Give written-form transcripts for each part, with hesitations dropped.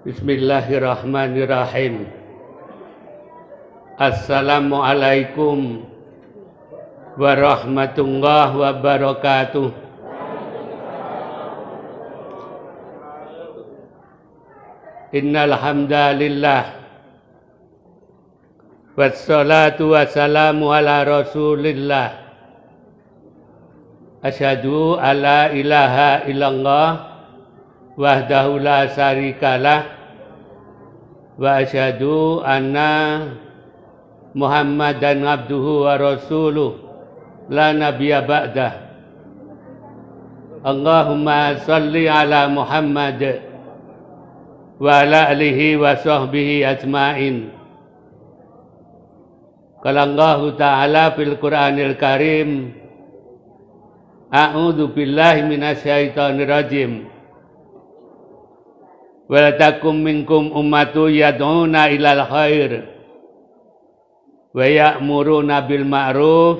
Bismillahirrahmanirrahim. Assalamualaikum warahmatullahi wabarakatuh. Innal hamdalillah wassalatu wassalamu ala Rasulillah. Asyhadu alla ilaha illallah wahdahu la syarikalah wa asyhadu anna Muhammadan abduhu wa rasuluh la nabiyya ba'dah. Allahumma salli ala Muhammad wa ala alihi wa sahbihi ajma'in. Qala Allah Ta'ala fil Qur'anil Karim, a'udzu billahi minasyaitonir rajim. Wa takum minkum ummatu yad'una ilal khair wa ya'muruna bil ma'ruf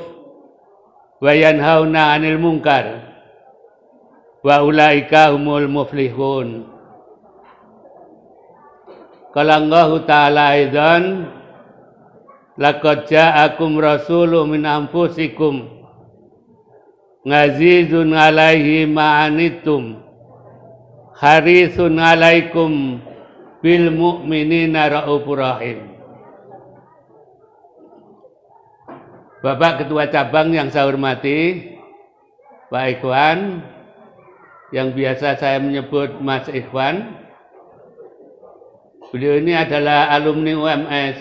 wa yanhauna 'anil munkar wa ulaika humul muflihun. Qala Allah Ta'ala aidan, laqad ja'akum rasulun min anfusikum ngazizun 'alaihi ma'anittum harisun 'alaikum bil mu'minina raufur rahim. Bapak Ketua Cabang yang saya hormati, Pak Ikhwan, yang biasa saya menyebut Mas Ikhwan. Beliau ini adalah alumni UMS.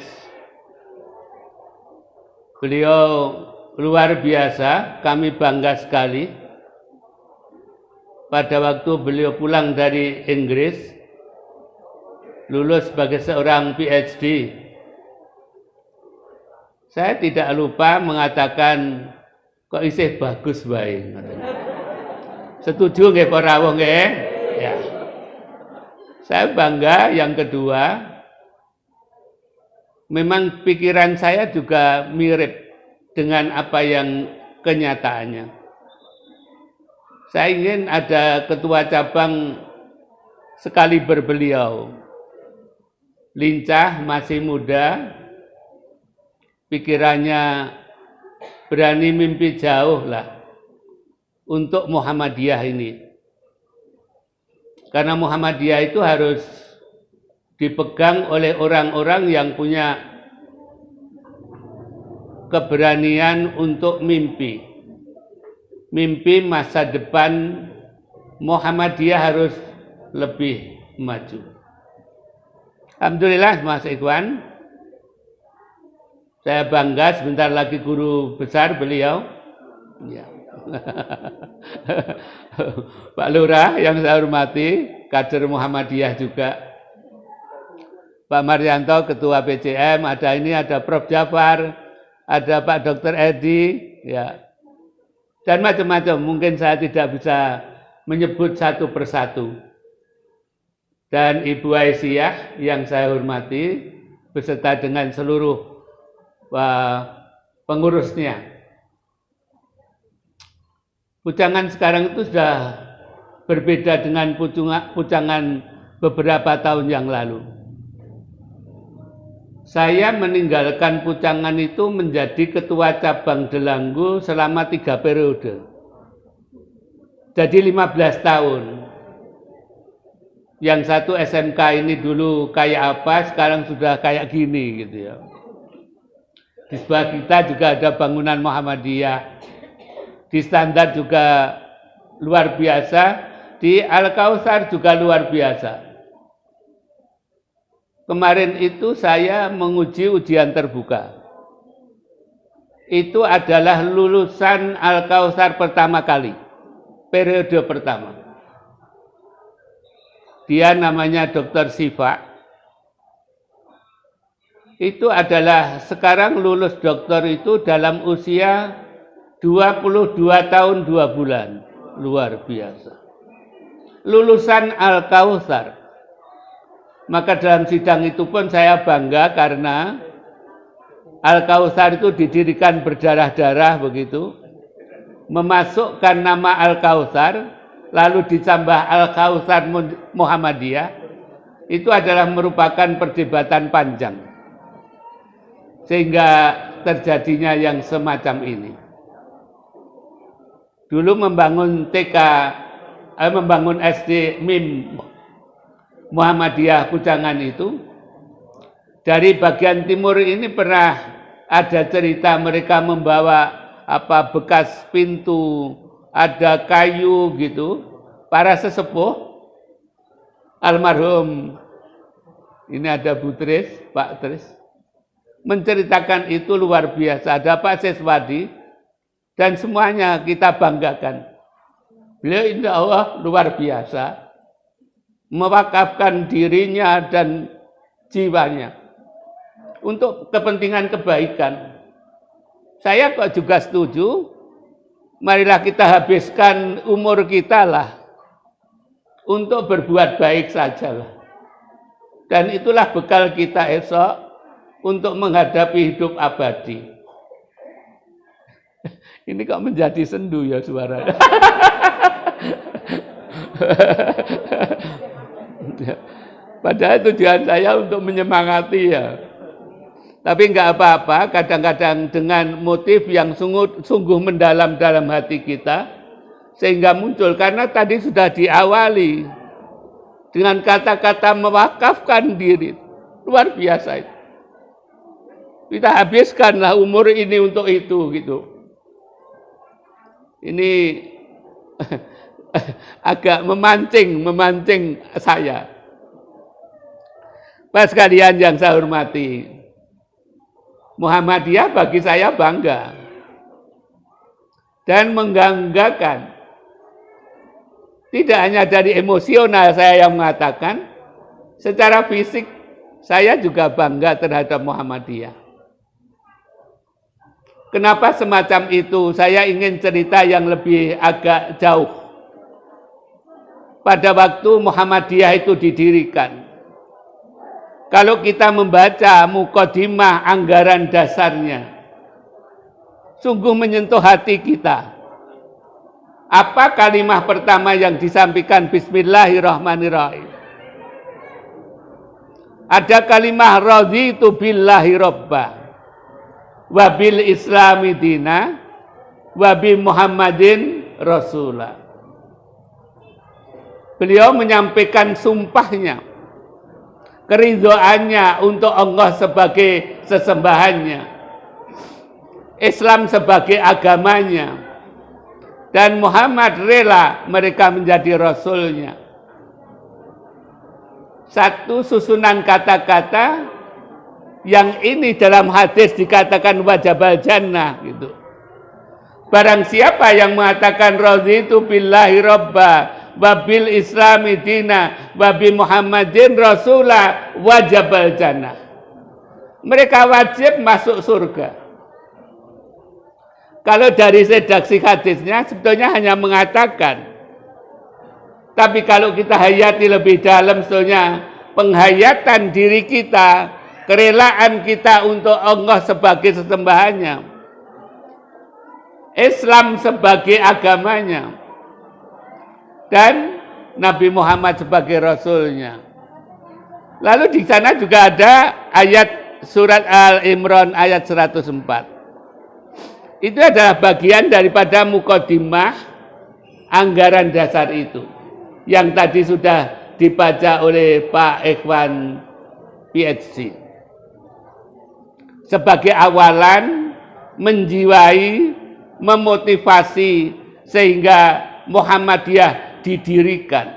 Beliau luar biasa, kami bangga sekali. Pada waktu beliau pulang dari Inggris, lulus sebagai seorang PhD, saya tidak lupa mengatakan, kok isih bagus bae. Setuju nggih para wong nggih? Ya. Saya bangga. Yang kedua, memang pikiran saya juga mirip dengan apa yang kenyataannya. Saya ingin ada ketua cabang sekali berbeliau, lincah, masih muda, pikirannya berani mimpi jauh lah untuk Muhammadiyah ini. Karena Muhammadiyah itu harus dipegang oleh orang-orang yang punya keberanian untuk mimpi. Mimpi masa depan Muhammadiyah harus lebih maju. Alhamdulillah Mas Ikhwan, saya bangga sebentar lagi guru besar beliau. Ya. Pak Lurah yang saya hormati, kader Muhammadiyah juga. Pak Maryanto, Ketua PCM, ada Prof. Jafar, ada Pak Dr. Edi, ya. Dan macam-macam, mungkin saya tidak bisa menyebut satu persatu. Dan Ibu Aisyah yang saya hormati, beserta dengan seluruh pengurusnya. Pucangan sekarang itu sudah berbeda dengan pucangan beberapa tahun yang lalu. Saya meninggalkan pucangan itu menjadi ketua cabang Delanggu selama 3 periode. Jadi 15 tahun. Yang satu SMK ini dulu kayak apa, sekarang sudah kayak gini gitu ya. Di sebelah kita juga ada bangunan Muhammadiyah. Di Standar juga luar biasa. Di Al-Kautsar juga luar biasa. Kemarin itu saya menguji ujian terbuka. Itu adalah lulusan Al-Kautsar pertama kali, periode pertama. Dia namanya Dr. Siva. Itu adalah sekarang lulus doktor itu dalam usia 22 tahun 2 bulan. Luar biasa. Lulusan Al-Kautsar. Maka dalam sidang itu pun saya bangga karena Al-Kautsar itu didirikan berdarah-darah begitu. Memasukkan nama Al-Kautsar, lalu ditambah Al-Kautsar Muhammadiyah. itu adalah merupakan perdebatan panjang. Sehingga terjadinya yang semacam ini. Dulu membangun membangun SD MIM Muhammadiyah Kujangan itu, dari bagian timur ini pernah ada cerita mereka membawa bekas pintu, ada kayu gitu, para sesepuh, almarhum, ini ada Bu Tris, Pak Tris, menceritakan itu luar biasa, ada Pak Seswadi, dan semuanya kita banggakan. Beliau insya Allah luar biasa, mewakafkan dirinya dan jiwanya untuk kepentingan kebaikan. Saya kok juga setuju, marilah kita habiskan umur kita lah untuk berbuat baik sajalah. Dan itulah bekal kita esok untuk menghadapi hidup abadi. Ini kok menjadi sendu ya suara. Padahal tujuan saya untuk menyemangati ya. Tapi enggak apa-apa, kadang-kadang dengan motif yang sungguh mendalam dalam hati kita, sehingga muncul, karena tadi sudah diawali dengan kata-kata mewakafkan diri. Luar biasa itu. Kita habiskanlah umur ini untuk itu gitu. Ini agak memancing saya. Pak sekalian yang saya hormati, Muhammadiyah bagi saya bangga dan membanggakan. Tidak hanya dari emosional saya yang mengatakan, secara fisik saya juga bangga terhadap Muhammadiyah. Kenapa semacam itu? Saya ingin cerita yang lebih agak jauh. Pada waktu Muhammadiyah itu didirikan, kalau kita membaca mukadimah anggaran dasarnya, sungguh menyentuh hati kita. Apa kalimat pertama yang disampaikan? Bismillahirrahmanirrahim. Ada kalimat raditu billahi robba, wabil islami dina, wabi Muhammadin rasulah. Beliau menyampaikan sumpahnya, keridhoannya untuk Allah sebagai sesembahannya, Islam sebagai agamanya, dan Muhammad rela mereka menjadi rasulnya. Satu susunan kata-kata yang ini dalam hadis dikatakan wajabal jannah gitu. Barang siapa yang mengatakan raditu billahi robba, wabil islami dina, wabi Muhammadin rasulah, wajabal jannah. Mereka wajib masuk surga. Kalau dari redaksi hadisnya sebetulnya hanya mengatakan. Tapi kalau kita hayati lebih dalam, sebetulnya penghayatan diri kita, kerelaan kita untuk Allah sebagai sesembahannya, Islam sebagai agamanya, dan Nabi Muhammad sebagai rasulnya. Lalu di sana juga ada ayat surat Al-Imran ayat 104. Itu adalah bagian daripada mukadimah anggaran dasar itu, yang tadi sudah dibaca oleh Pak Ikhwan PhD. Sebagai awalan, menjiwai, memotivasi sehingga Muhammadiyah didirikan.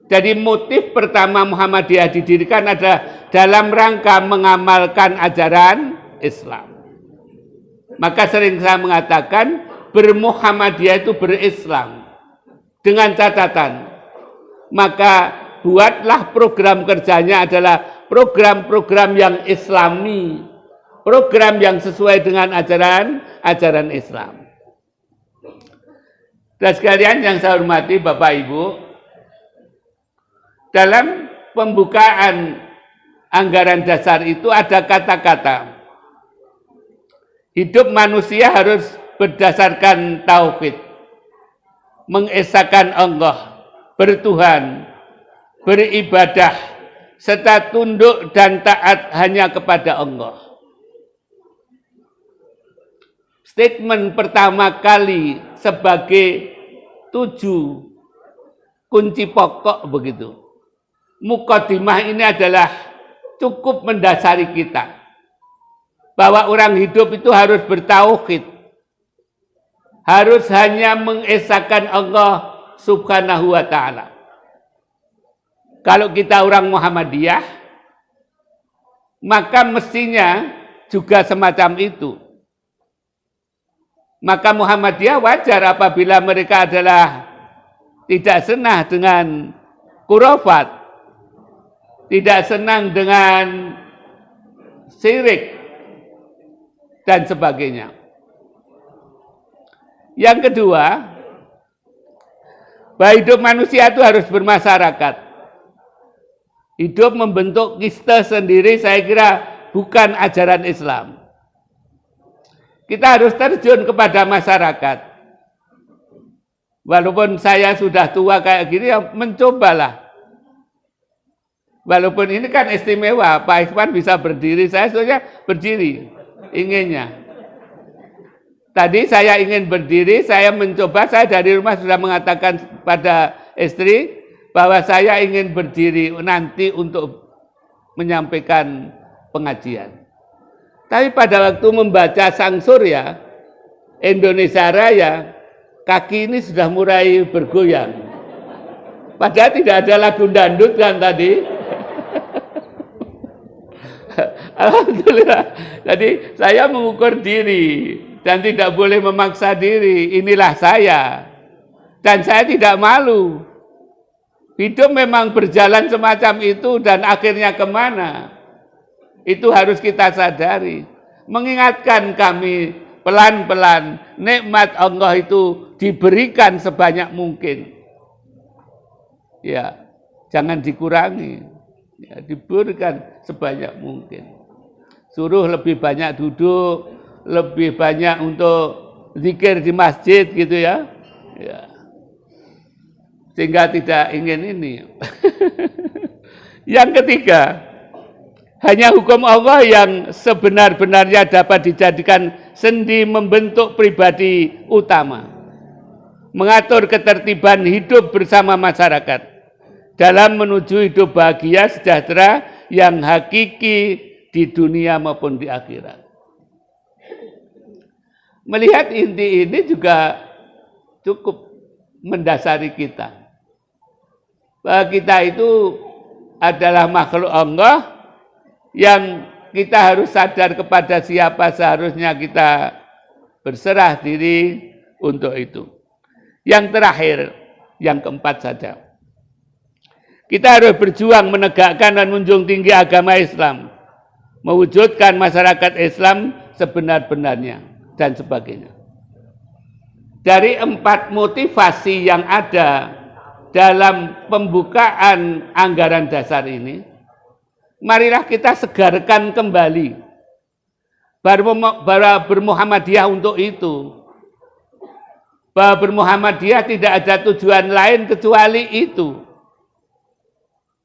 Jadi motif pertama Muhammadiyah didirikan adalah dalam rangka mengamalkan ajaran Islam. Maka sering saya mengatakan bermuhammadiyah itu berislam. Dengan catatan, maka buatlah program kerjanya adalah program-program yang islami, program yang sesuai dengan ajaran Islam. Dan sekalian yang saya hormati Bapak Ibu, dalam pembukaan anggaran dasar itu ada kata-kata, hidup manusia harus berdasarkan tauhid, mengesahkan Allah, bertuhan, beribadah, serta tunduk dan taat hanya kepada Allah. Statement pertama kali sebagai 7 kunci pokok begitu. Mukadimah ini adalah cukup mendasari kita. Bahwa orang hidup itu harus bertauhid. Harus hanya mengesahkan Allah Subhanahu wa ta'ala. Kalau kita orang Muhammadiyah, maka mestinya juga semacam itu. Maka Muhammadiyah wajar apabila mereka adalah tidak senang dengan khurafat, tidak senang dengan syirik, dan sebagainya. Yang kedua, bahwa hidup manusia itu harus bermasyarakat. Hidup membentuk kita sendiri, saya kira bukan ajaran Islam. Kita harus terjun kepada masyarakat. Walaupun saya sudah tua kayak gini, ya mencobalah. Walaupun ini kan istimewa, Pak Ikhwan bisa berdiri, saya sebenarnya berdiri, inginnya. Tadi saya ingin berdiri, saya mencoba, saya dari rumah sudah mengatakan pada istri, bahwa saya ingin berdiri nanti untuk menyampaikan pengajian. Tapi pada waktu membaca Sang Surya, Indonesia Raya, kaki ini sudah mulai bergoyang. Padahal tidak ada lagu dangdut kan tadi. Alhamdulillah. Jadi saya mengukur diri dan tidak boleh memaksa diri. Inilah saya. Dan saya tidak malu. Hidup memang berjalan semacam itu dan akhirnya kemana? Itu harus kita sadari. Mengingatkan kami pelan-pelan, nikmat Allah itu diberikan sebanyak mungkin. Ya, jangan dikurangi. Ya, diberikan sebanyak mungkin. Suruh lebih banyak duduk, lebih banyak untuk zikir di masjid gitu ya. Ya. Sehingga tidak ingin ini. Yang ketiga, hanya hukum Allah yang sebenar-benarnya dapat dijadikan sendi membentuk pribadi utama. Mengatur ketertiban hidup bersama masyarakat dalam menuju hidup bahagia sejahtera yang hakiki di dunia maupun di akhirat. Melihat inti ini juga cukup mendasari kita. Bahwa kita itu adalah makhluk Allah yang kita harus sadar kepada siapa seharusnya kita berserah diri untuk itu. Yang terakhir, yang keempat saja. Kita harus berjuang menegakkan dan menjunjung tinggi agama Islam, mewujudkan masyarakat Islam sebenar-benarnya, dan sebagainya. Dari 4 motivasi yang ada dalam pembukaan anggaran dasar ini, marilah kita segarkan kembali bahwa bermuhammadiyah untuk itu. Bahwa bermuhammadiyah tidak ada tujuan lain kecuali itu.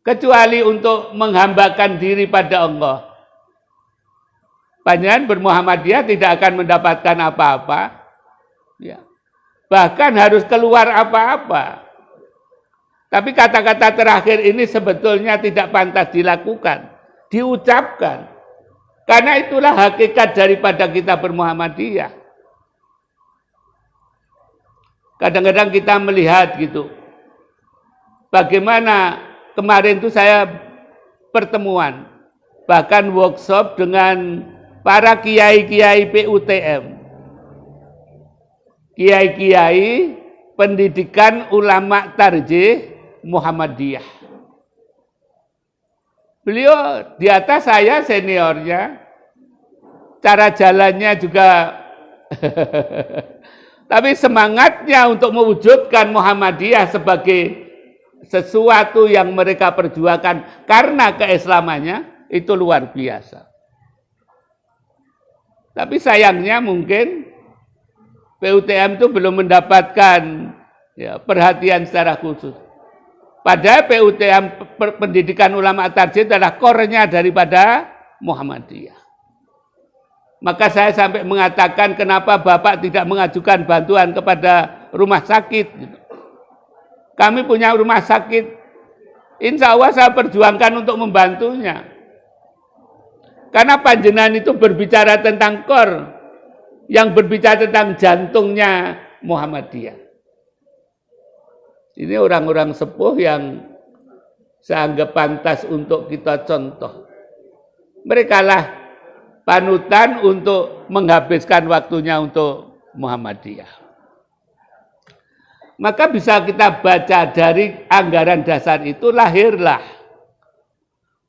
Kecuali untuk menghambakan diri pada Allah. Panjenengan bermuhammadiyah tidak akan mendapatkan apa-apa. Ya. Bahkan harus keluar apa-apa. Tapi kata-kata terakhir ini sebetulnya tidak pantas dilakukan, diucapkan. Karena itulah hakikat daripada kita bermuhammadiyah. Kadang-kadang kita melihat gitu. Bagaimana kemarin itu saya pertemuan, bahkan workshop dengan para kiai-kiai PUTM. Kiai-kiai pendidikan ulama tarjih Muhammadiyah. Beliau di atas saya seniornya, cara jalannya juga, tapi semangatnya untuk mewujudkan Muhammadiyah sebagai sesuatu yang mereka perjuangkan karena keislamannya itu luar biasa. Tapi sayangnya mungkin PUTM itu belum mendapatkan ya, perhatian secara khusus. Padahal PUTM Pendidikan Ulama Tarjih adalah core-nya daripada Muhammadiyah. Maka saya sampai mengatakan kenapa Bapak tidak mengajukan bantuan kepada rumah sakit. Kami punya rumah sakit, insya Allah saya perjuangkan untuk membantunya. Karena panjenengan itu berbicara tentang core, yang berbicara tentang jantungnya Muhammadiyah. Ini orang-orang sepuh yang saya anggap pantas untuk kita contoh. Mereka lah panutan untuk menghabiskan waktunya untuk Muhammadiyah. Maka bisa kita baca dari anggaran dasar itu lahirlah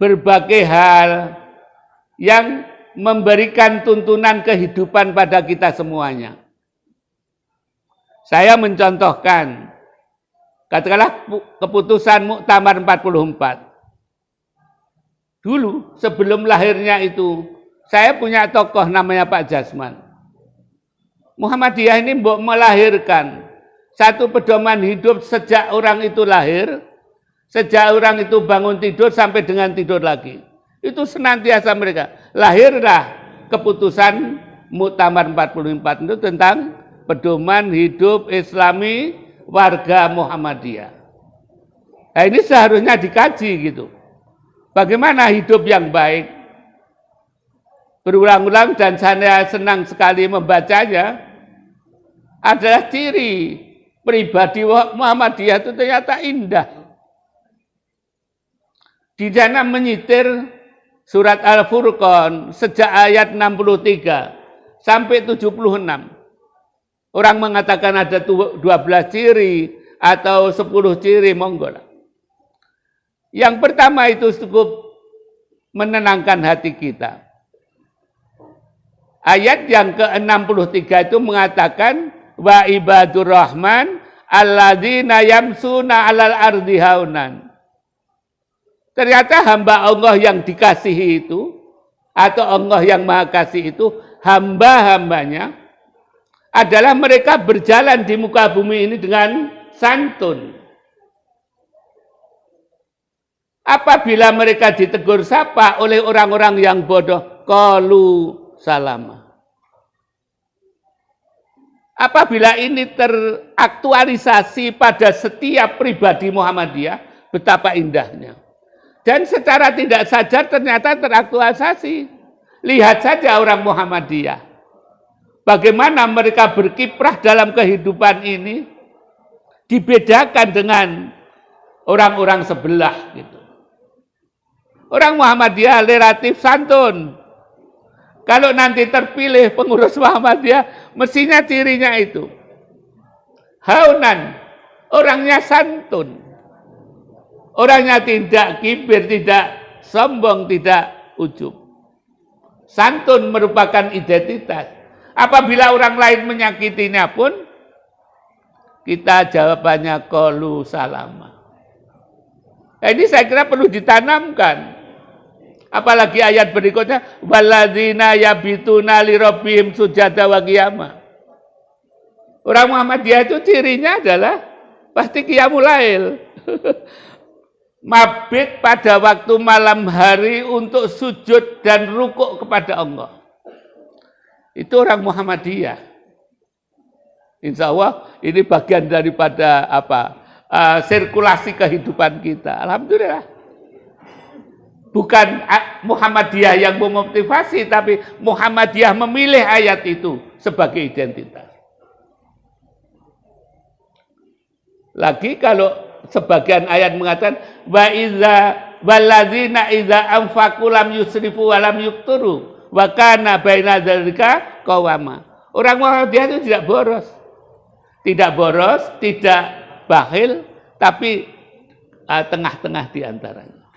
berbagai hal yang memberikan tuntunan kehidupan pada kita semuanya. Saya mencontohkan, katakanlah keputusan Muktamar 44. Dulu sebelum lahirnya itu, saya punya tokoh namanya Pak Jasman. Muhammadiyah ini melahirkan satu pedoman hidup sejak orang itu lahir, sejak orang itu bangun tidur sampai dengan tidur lagi. Itu senantiasa mereka. Lahirlah keputusan Muktamar 44 itu tentang pedoman hidup Islami warga Muhammadiyah. Nah, ini seharusnya dikaji gitu. Bagaimana hidup yang baik? Berulang-ulang dan saya senang sekali membacanya, adalah ciri pribadi Muhammadiyah itu ternyata indah. Di sana menyitir surat Al-Furqan sejak ayat 63 sampai 76. Orang mengatakan ada 12 ciri atau 10 ciri, monggo. Yang pertama itu cukup menenangkan hati kita. Ayat yang ke-63 itu mengatakan wa ibadur rahman alladzina yamsuna 'alal ardi haunan. Ternyata hamba Allah yang dikasihi itu atau Allah yang Maha Kasih itu hamba-hambanya adalah mereka berjalan di muka bumi ini dengan santun. Apabila mereka ditegur sapa oleh orang-orang yang bodoh, qalu salama. Apabila ini teraktualisasi pada setiap pribadi Muhammadiyah, betapa indahnya. Dan secara tidak sadar ternyata teraktualisasi. Lihat saja orang Muhammadiyah. Bagaimana mereka berkiprah dalam kehidupan ini, dibedakan dengan orang-orang sebelah gitu. Orang Muhammadiyah relatif santun. Kalau nanti terpilih pengurus Muhammadiyah, mestinya cirinya itu. Haunan, orangnya santun. Orangnya tidak kibir, tidak sombong, tidak ujub. Santun merupakan identitas. Apabila orang lain menyakitinya pun, kita jawabannya qalu salama. Nah, ini saya kira perlu ditanamkan. Apalagi ayat berikutnya, walladzina yabituna lirabbihim sujada wa qiyama. Orang Muhammadiyah itu cirinya adalah pasti qiyamul lail. Mabit pada waktu malam hari untuk sujud dan rukuk kepada Allah. Itu orang Muhammadiyah. Insya Allah ini bagian daripada sirkulasi kehidupan kita. Alhamdulillah. Bukan Muhammadiyah yang memotivasi, tapi Muhammadiyah memilih ayat itu sebagai identitas. Lagi kalau sebagian ayat mengatakan wa iza walladzina iza anfaqu lam yusrifu wa lam yuqturu wa kana baina dzalika qawama. Orang Muhammadiyah itu tidak boros. Tidak boros, tidak bakhil, tapi tengah-tengah di antaranya.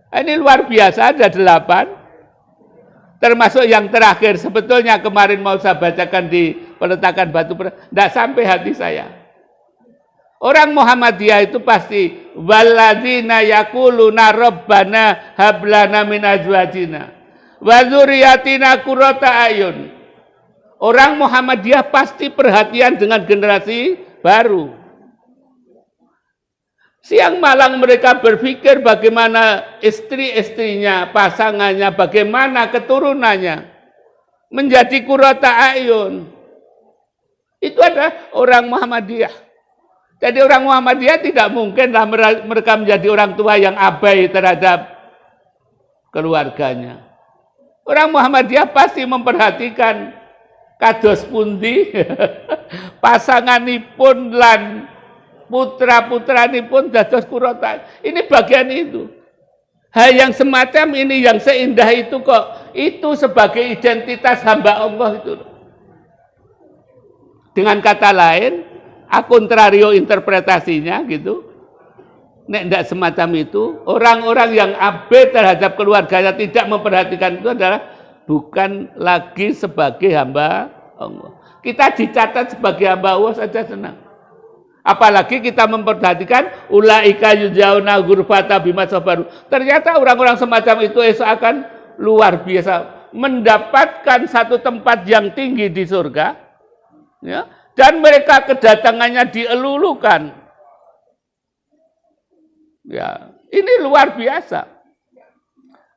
Ini luar biasa, ada 8. Termasuk yang terakhir, sebetulnya kemarin mau saya bacakan di peletakan batu, tidak sampai hati saya. Orang Muhammadiyah itu pasti walladzina yaquluna rabbana hablana min azwajina wa dzurriyyatina qurrata ayun. Orang Muhammadiyah pasti perhatian dengan generasi baru. Siang malam mereka berpikir bagaimana istri-istrinya, pasangannya, bagaimana keturunannya menjadi qurrata a'yun. Itu adalah orang Muhammadiyah. Jadi orang Muhammadiyah tidak mungkinlah mereka menjadi orang tua yang abai terhadap keluarganya. Orang Muhammadiyah pasti memperhatikan kados pundi pasanganipun lan putra-putranipun dados qurrata. Ini bagian itu. Hal yang semacam ini yang seindah itu kok, itu sebagai identitas hamba Allah itu. Dengan kata lain, kontrario interpretasinya gitu. Nek ndak semacam itu, orang-orang yang abai terhadap keluarganya tidak memperhatikan itu adalah bukan lagi sebagai hamba Allah. Kita dicatat sebagai hamba Allah saja senang. Apalagi kita memperhatikan ulaika yujauna ghurfata bima sabaru. Ternyata orang-orang semacam itu esok akan luar biasa mendapatkan satu tempat yang tinggi di surga, ya, dan mereka kedatangannya dielulukan. Ya, ini luar biasa.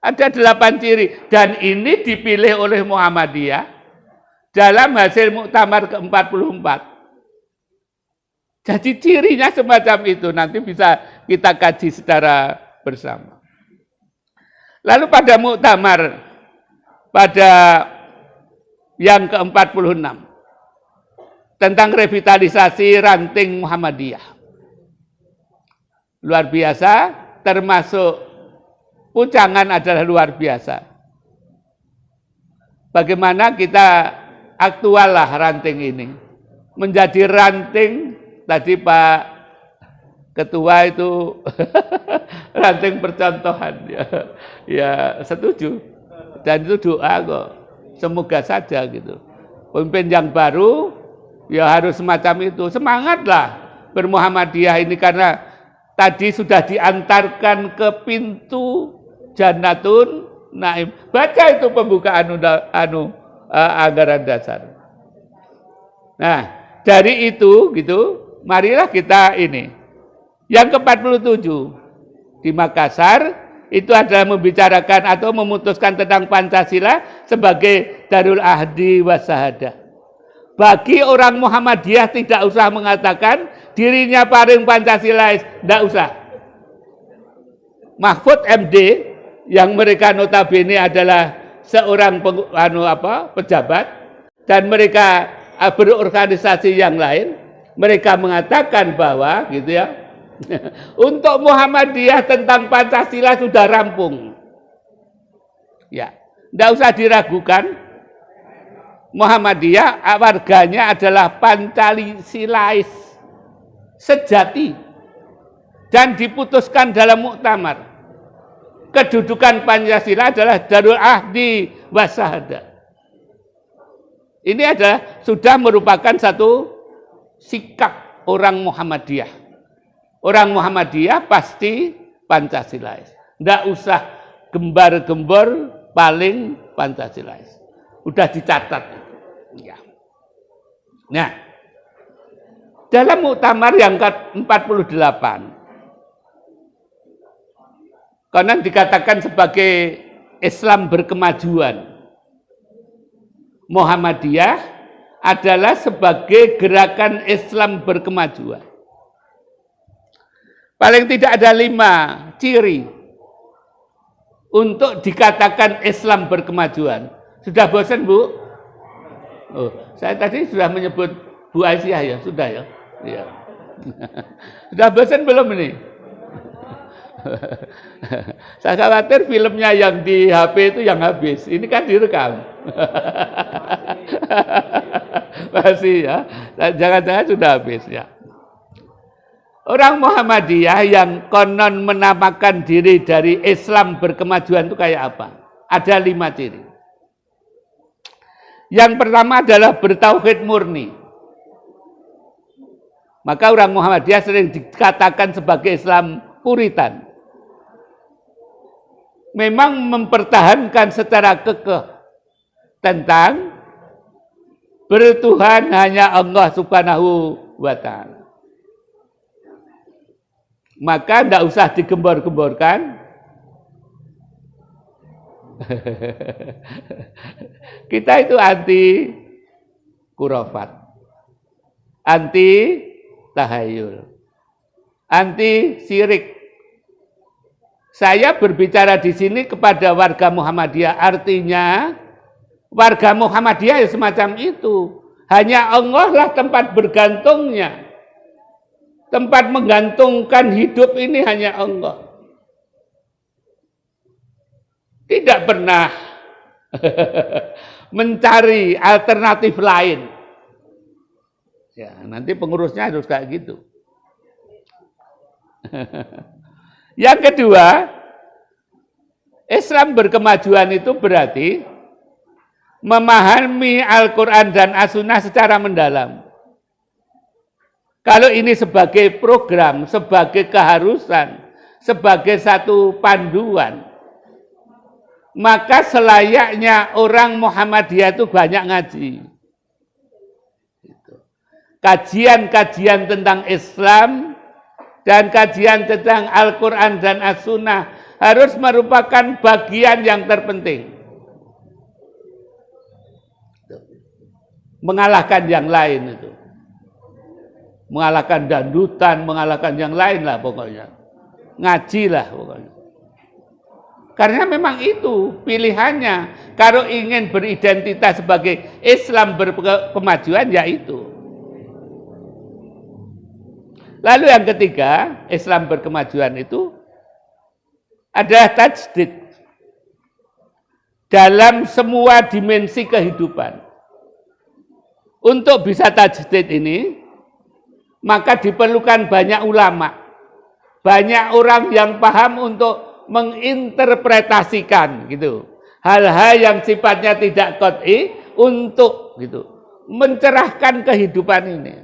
Ada 8 ciri dan ini dipilih oleh Muhammadiyah dalam hasil muktamar ke-44. Jadi cirinya semacam itu, nanti bisa kita kaji secara bersama. Lalu pada muktamar, pada yang ke-46, tentang revitalisasi ranting Muhammadiyah. Luar biasa, termasuk pucangan adalah luar biasa. Bagaimana kita aktual lah ranting ini. Menjadi ranting. Tadi Pak Ketua itu ranting percontohan, ya setuju, dan itu doa kok, semoga saja gitu. Pemimpin yang baru ya harus semacam itu, semangatlah bermuhammadiyah ini karena tadi sudah diantarkan ke pintu Jannatun Naim. Baca itu pembukaan anggaran dasar. Nah dari itu gitu. Marilah kita ini. Yang ke-47 di Makassar itu adalah membicarakan atau memutuskan tentang Pancasila sebagai Darul Ahdi Wassahadah. Bagi orang Muhammadiyah tidak usah mengatakan dirinya paling Pancasilais, tidak usah. Mahfud MD yang mereka notabene adalah seorang pejabat dan mereka berorganisasi yang lain. Mereka mengatakan bahwa gitu ya, untuk Muhammadiyah tentang Pancasila sudah rampung. Ya, tidak usah diragukan. Muhammadiyah warganya adalah Pancasilais sejati dan diputuskan dalam muktamar. Kedudukan Pancasila adalah Darul Ahdi Wassahadah. Ini adalah sudah merupakan satu sikap orang Muhammadiyah. Orang Muhammadiyah pasti Pancasilais. Tidak usah gembar-gembor paling Pancasilais. Udah dicatat. Ya. Nah, dalam muktamar yang ke-48, konon dikatakan sebagai Islam berkemajuan. Muhammadiyah adalah sebagai gerakan Islam berkemajuan. Paling tidak ada 5 ciri untuk dikatakan Islam berkemajuan. Sudah bosan, Bu? Oh, saya tadi sudah menyebut Bu Aisyah ya, sudah ya. Iya. Sudah bosan belum ini? Saya khawatir filmnya yang di HP itu yang habis. Ini kan direkam. Masih ya. Jangan-jangan sudah habis ya. Orang Muhammadiyah yang konon menamakan diri dari Islam berkemajuan itu kayak apa? Ada 5 ciri. Yang pertama adalah bertauhid murni. Maka orang Muhammadiyah sering dikatakan sebagai Islam puritan. Memang mempertahankan secara kekeh tentang bertuhan hanya Allah Subhanahu wa Ta'ala. Maka tidak usah digembor-gemborkan. Kita itu anti khurafat, anti tahayul, anti syirik. Saya berbicara di sini kepada warga Muhammadiyah, artinya warga Muhammadiyah ya semacam itu. Hanya Allah lah tempat bergantungnya. Tempat menggantungkan hidup ini hanya Allah. Tidak pernah mencari alternatif lain. Ya, nanti pengurusnya harus kayak gitu. Yang kedua, Islam berkemajuan itu berarti memahami Al-Quran dan As-Sunnah secara mendalam. Kalau ini sebagai program, sebagai keharusan, sebagai satu panduan, maka selayaknya orang Muhammadiyah itu banyak ngaji. Kajian-kajian tentang Islam dan kajian tentang Al-Quran dan As-Sunnah harus merupakan bagian yang terpenting. Mengalahkan yang lain itu. Mengalahkan dandutan, mengalahkan yang lain lah pokoknya. Ngaji lah pokoknya. Karena memang itu pilihannya. Kalau ingin beridentitas sebagai Islam berkemajuan, ya itu. Lalu yang ketiga, Islam berkemajuan itu adalah tajdid dalam semua dimensi kehidupan. Untuk bisa tajdid ini, maka diperlukan banyak ulama, banyak orang yang paham untuk menginterpretasikan gitu hal-hal yang sifatnya tidak qat'i untuk gitu mencerahkan kehidupan ini.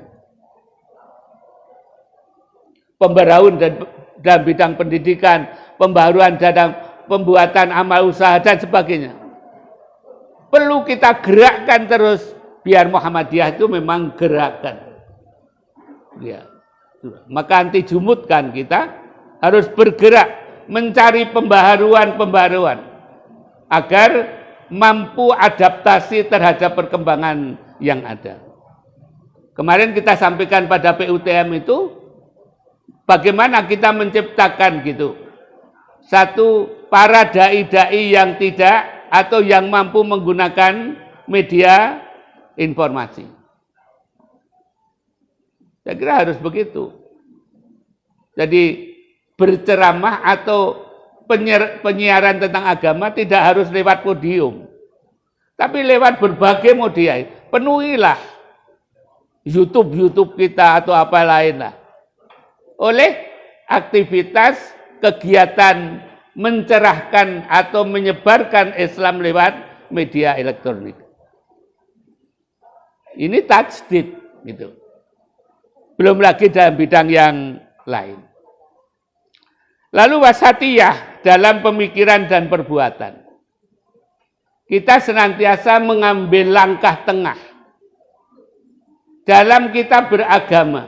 Pembaharuan dalam bidang pendidikan, pembaharuan dalam pembuatan amal usaha dan sebagainya. Perlu kita gerakkan terus biar Muhammadiyah itu memang gerakan. Ya. Maka anti jumud kan kita harus bergerak mencari pembaharuan agar mampu adaptasi terhadap perkembangan yang ada. Kemarin kita sampaikan pada PUTM itu bagaimana kita menciptakan gitu satu para dai-dai yang tidak atau yang mampu menggunakan media informasi. Saya kira harus begitu. Jadi berceramah atau penyiaran tentang agama tidak harus lewat podium. Tapi lewat berbagai media. Penuhilah YouTube kita atau apa lain lah. Oleh aktivitas kegiatan mencerahkan atau menyebarkan Islam lewat media elektronik. Ini tajdid gitu. Belum lagi dalam bidang yang lain. Lalu wasatiyah dalam pemikiran dan perbuatan. Kita senantiasa mengambil langkah tengah dalam kita beragama.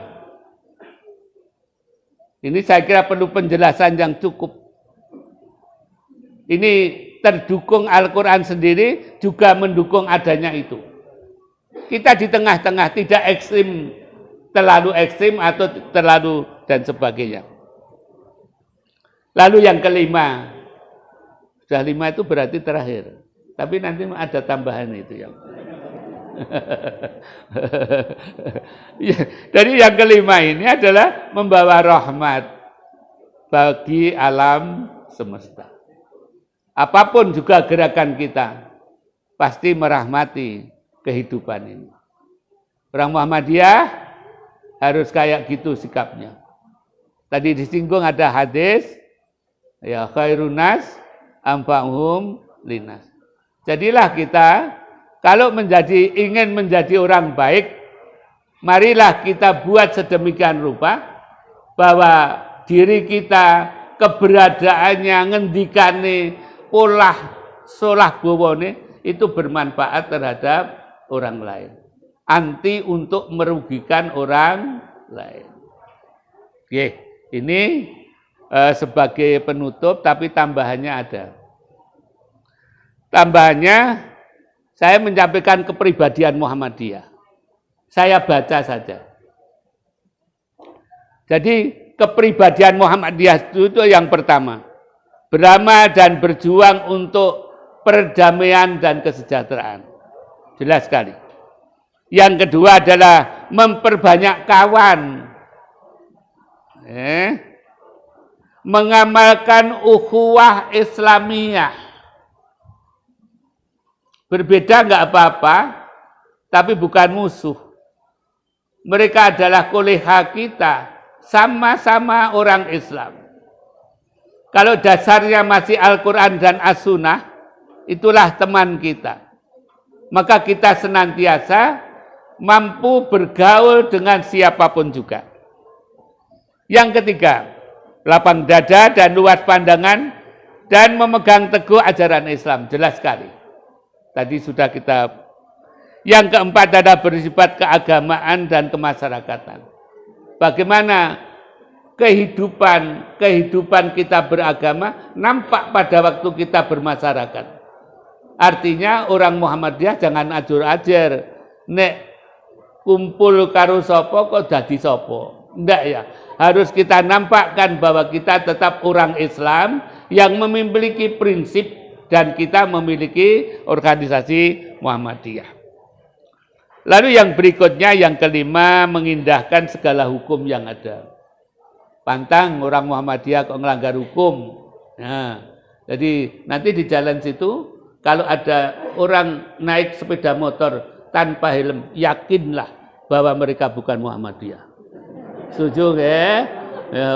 Ini saya kira perlu penjelasan yang cukup. Ini terdukung Al-Quran sendiri juga mendukung adanya itu. Kita di tengah-tengah, tidak ekstrim, terlalu ekstrim atau terlalu dan sebagainya. Lalu yang kelima, sudah 5 itu berarti terakhir. Tapi nanti ada tambahan itu yang. Jadi yang kelima ini adalah membawa rahmat bagi alam semesta. Apapun juga gerakan kita, pasti merahmati kehidupan ini. Orang Muhammadiyah harus kayak gitu sikapnya. Tadi disinggung ada hadis, ya khairun nas anfa'uhum linnas. Jadilah kita kalau ingin menjadi orang baik, marilah kita buat sedemikian rupa bahwa diri kita, keberadaannya, ngendikane, polah solah bawone itu bermanfaat terhadap orang lain. Anti untuk merugikan orang lain. Oke, ini sebagai penutup, tapi tambahannya ada. Tambahannya, saya menyampaikan kepribadian Muhammadiyah. Saya baca saja. Jadi kepribadian Muhammadiyah itu yang pertama. Beramal dan berjuang untuk perdamaian dan kesejahteraan. Jelas sekali. Yang kedua adalah memperbanyak kawan. Mengamalkan ukhuwah Islamiyah. Berbeda enggak apa-apa, tapi bukan musuh. Mereka adalah kolega kita, sama-sama orang Islam. Kalau dasarnya masih Al-Quran dan As-Sunnah, itulah teman kita. Maka kita senantiasa mampu bergaul dengan siapapun juga. Yang ketiga, lapang dada dan luas pandangan dan memegang teguh ajaran Islam. Jelas sekali. Tadi sudah kita. Yang keempat adalah bersifat keagamaan dan kemasyarakatan. Bagaimana kehidupan kita beragama nampak pada waktu kita bermasyarakat. Artinya orang Muhammadiyah jangan ajur-ajur. Nek kumpul karo sopo kok dadi sopo. Enggak ya. Harus kita nampakkan bahwa kita tetap orang Islam yang memiliki prinsip dan kita memiliki organisasi Muhammadiyah. Lalu yang berikutnya, yang kelima, mengindahkan segala hukum yang ada. Pantang orang Muhammadiyah kok ngelanggar hukum. Nah, jadi nanti di jalan situ, kalau ada orang naik sepeda motor tanpa helm, yakinlah bahwa mereka bukan Muhammadiyah. Setuju ya?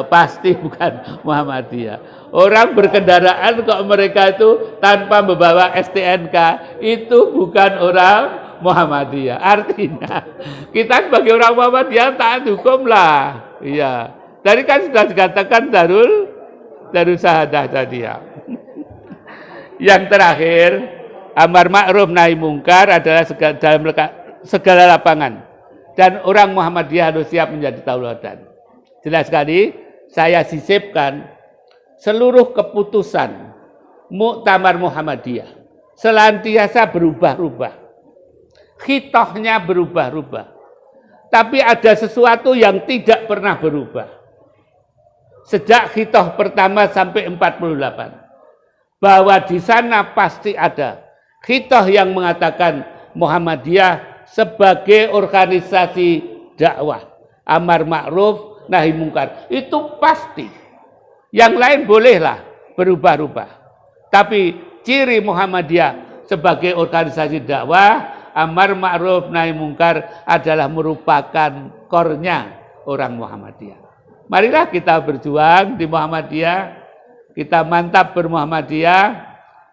Pasti bukan Muhammadiyah. Orang berkendaraan kok mereka itu tanpa membawa STNK, itu bukan orang Muhammadiyah. Artinya kita sebagai orang Muhammadiyah taat hukum lah. Iya. Tadi kan sudah dikatakan darul syahadah tadi ya. Yang terakhir, amar ma'ruf nahi mungkar adalah dalam segala lapangan. Dan orang Muhammadiyah harus siap menjadi tauladan. Jelas sekali, saya sisipkan seluruh keputusan Muktamar Muhammadiyah senantiasa berubah-ubah. Khitohnya berubah-ubah. Tapi ada sesuatu yang tidak pernah berubah. Sejak khitoh pertama sampai 48. Bahwa di sana pasti ada khitoh yang mengatakan Muhammadiyah sebagai organisasi dakwah. Amar ma'ruf, nahi mungkar. Itu pasti. Yang lain bolehlah berubah-ubah. Tapi ciri Muhammadiyah sebagai organisasi dakwah, amar ma'ruf nahi mungkar adalah merupakan kornya orang Muhammadiyah. Marilah kita berjuang di Muhammadiyah, kita mantap bermuhammadiyah,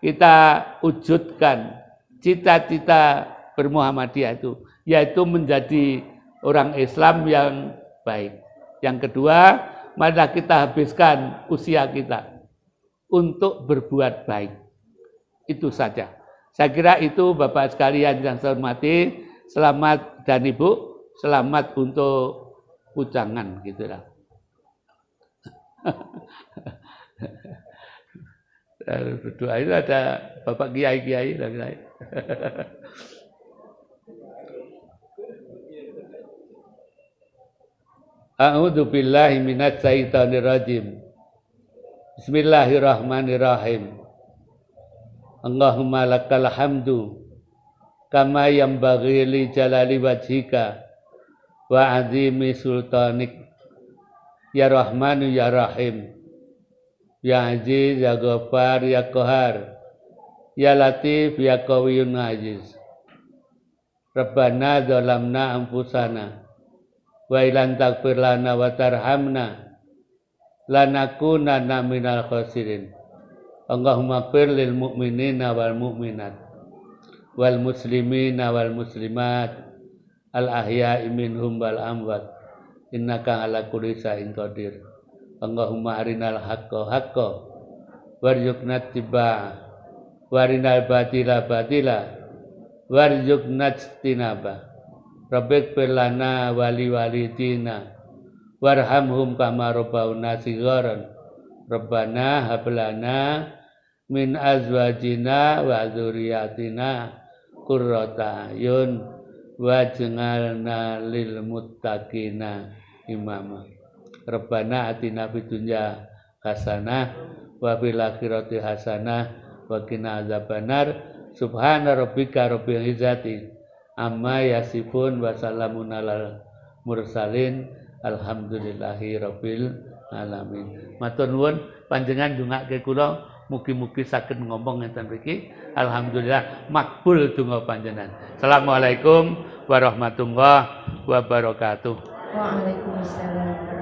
kita wujudkan cita-cita bermuhammadiyah itu, yaitu menjadi orang Islam yang baik. Yang kedua, marilah kita habiskan usia kita untuk berbuat baik. Itu saja. Saya kira itu Bapak sekalian yang saya hormati, selamat dan Ibu, selamat untuk pujangan gitulah. Berdoa itu ada Bapak Kiai-Kiai dan lain. A'udzu billahi minasy syaithanir rajim. Bismillahirrahmanirrahim. Allahumma lakal hamdu kama yanbaghi li jalali wajhika wa 'azimi sultanik. Ya Rahmanu ya Rahim. Ya Aziz ya Ghaffar ya Qahar. Ya Latif ya Qawiyyun Aziz. Rabbana zalamna anfusana wa ilan taghfir lana wa tarhamna lanakunanna minal khasirin. Allahumma ighfir lil mu'minina wal mu'minat wal muslimina wal muslimat al ahya'i minhum wal amwat innaka ala kulli syai'in qadir. Allahumma arinal haqqo haqqo warzuqna ittiba'a warinal batila batila warzuqna ijtinaba. Rabbighfir lana wali walidina warhamhum kama rabbawna shigharan Rabbana hab lana min azwajina wa dzurriyyatina qurrata a'yun waj'alna lil muttaqina imama. Rabbana atina fid dunya hasanah wa fil akhirati hasanah wa qina adzabannar. Subhana rabbika rabbil izzati amma yasifun wa salamun alal mursalin alhamdulillahi rabbil alamin. Matur nuwun panjenengan ndongake kula mugi-mugi saged ngomong ngeten mriki. Alhamdulillah makbul donga panjenengan. Assalamualaikum warahmatullahi wabarakatuh. Waalaikumsalam.